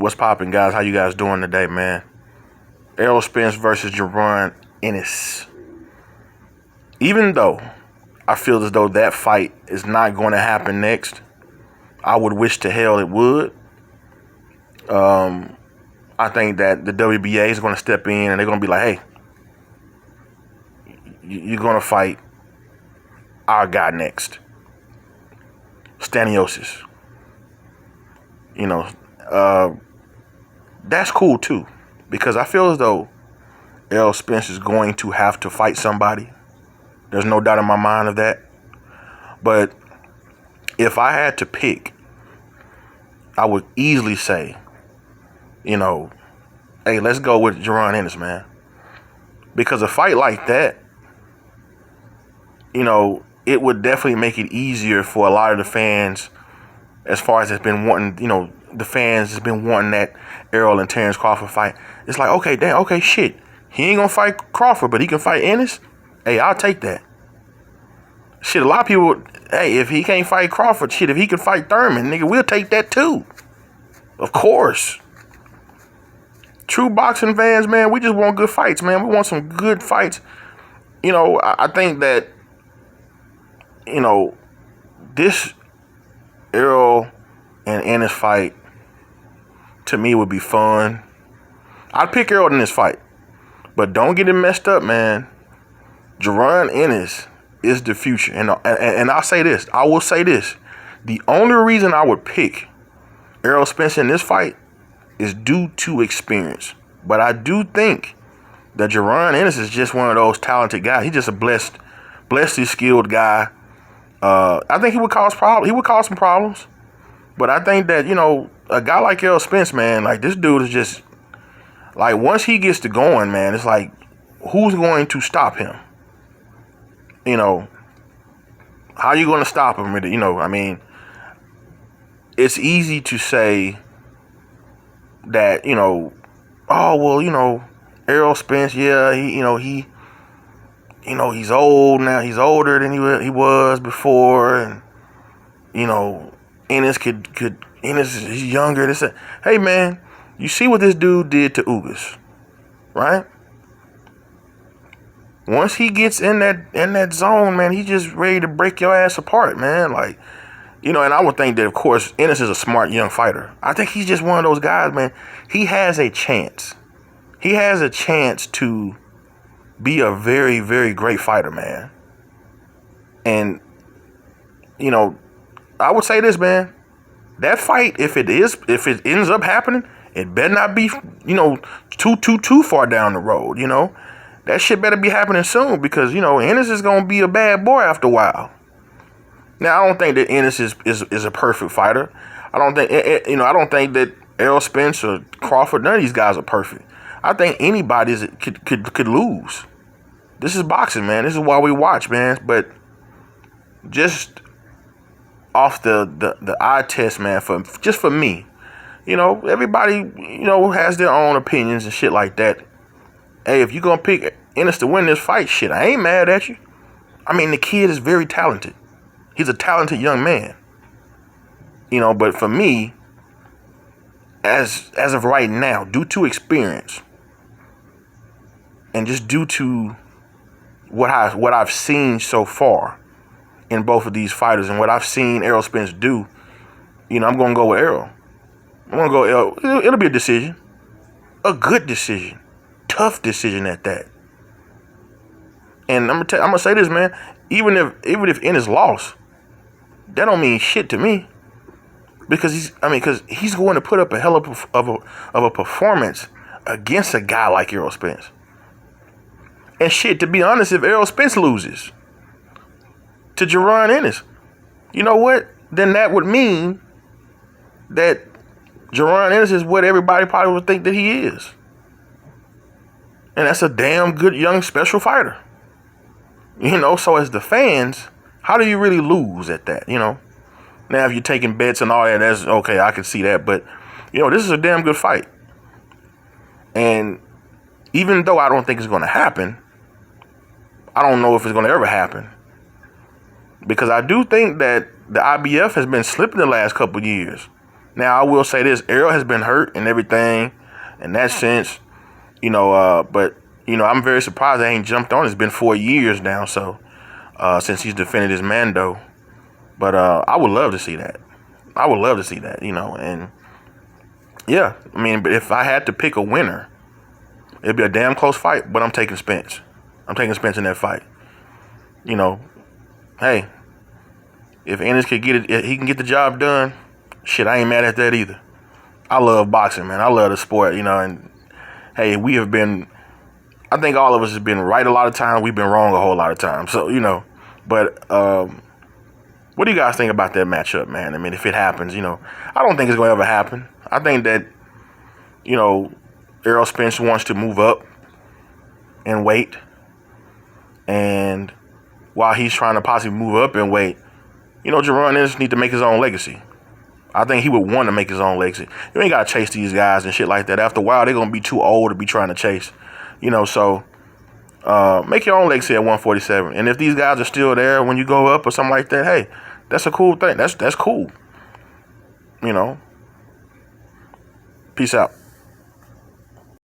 What's poppin', guys? How you guys doing today, man? Errol Spence versus Jaron Ennis. Even though I feel as though that fight is not going to happen next, I would wish to hell it would. I think that the WBA is going to step in and they're going to be like, hey, you're going to fight our guy next. Staniosis. You know, that's cool too, because I feel as though Errol Spence is going to have to fight somebody. There's no doubt in my mind of that. But if I had to pick, I would easily say, hey, let's go with Jaron Ennis, man. Because a fight like that, it would definitely make it easier for a lot of the fans, as far as it's been wanting, the fans has been wanting that Errol and Terrence Crawford fight. It's like, okay, shit. He ain't gonna fight Crawford, but he can fight Ennis. Hey, I'll take that. Shit, a lot of people, hey, if he can't fight Crawford, shit, if he can fight Thurman, nigga, we'll take that too. Of course. True boxing fans, man, we just want good fights, man. We want some good fights. I think that, this Errol and Ennis fight, to me, would be fun. I'd pick Errol in this fight. But don't get it messed up, man. Jaron Ennis is the future. And I'll say this. I will say this. The only reason I would pick Errol Spence in this fight is due to experience. But I do think that Jaron Ennis is just one of those talented guys. He's just a blessedly skilled guy. I think he would cause problems. He would cause some problems. But I think that, a guy like Errol Spence, man, like this dude is just, like, once he gets to going, man, it's like, who's going to stop him? How are you going to stop him? It's easy to say that, Errol Spence, yeah, he's old now. He's older than he was before, and Ennis Ennis is younger. Hey, man, you see what this dude did to Ugas, right? Once he gets in that zone, man, he's just ready to break your ass apart, man. Like, and I would think that, of course, Ennis is a smart young fighter. I think he's just one of those guys, man. He has a chance. He has a chance to be a very, very great fighter, man. And, I would say this, man. That fight, if it ends up happening, it better not be, too far down the road, That shit better be happening soon, because, Ennis is going to be a bad boy after a while. Now, I don't think that Ennis is a perfect fighter. I don't think that Errol Spence or Crawford, none of these guys are perfect. I think anybody could lose. This is boxing, man. This is why we watch, man. But just off the eye test, man, for me, everybody, has their own opinions and shit like that. Hey, if you're going to pick Ennis to win this fight, shit, I ain't mad at you. The kid is very talented. He's a talented young man. But for me, as of right now, due to experience and just due to what I've seen so far in both of these fighters and what I've seen Errol Spence do, I'm going to go with Errol. I'm going to go Errol. It'll be a decision. A good decision. Tough decision at that. And I'm going to say this, man. Even if Ennis lost, that don't mean shit to me. Because he's going to put up a hell of a performance against a guy like Errol Spence. And shit, to be honest, if Errol Spence loses to Jaron Ennis, you know what? Then that would mean that Jaron Ennis is what everybody probably would think that he is. And that's a damn good young special fighter. So as the fans, how do you really lose at that, Now, if you're taking bets and all that, that's okay. I can see that. But, this is a damn good fight. And even though I don't think it's going to happen, I don't know if it's going to ever happen. Because I do think that the IBF has been slipping the last couple of years. Now I will say this: Errol has been hurt and everything, in that sense, but I'm very surprised they ain't jumped on. It's been 4 years now, so since he's defended his Mando. But I would love to see that. I would love to see that, and yeah, I mean, but if I had to pick a winner, it'd be a damn close fight, but I'm taking Spence. I'm taking Spence in that fight. Hey, if Ennis could get it, he can get the job done. Shit, I ain't mad at that either. I love boxing, man. I love the sport, and hey, I think all of us have been right a lot of times. We've been wrong a whole lot of times. So, but what do you guys think about that matchup, man? I mean, if it happens, I don't think it's going to ever happen. I think that, Errol Spence wants to move up in weight. And while he's trying to possibly move up in weight, Jaron Ennis need to make his own legacy. I think he would want to make his own legacy. You ain't got to chase these guys and shit like that. After a while, they're going to be too old to be trying to chase. So make your own legacy at 147. And if these guys are still there when you go up or something like that, hey, that's a cool thing. That's cool. Peace out.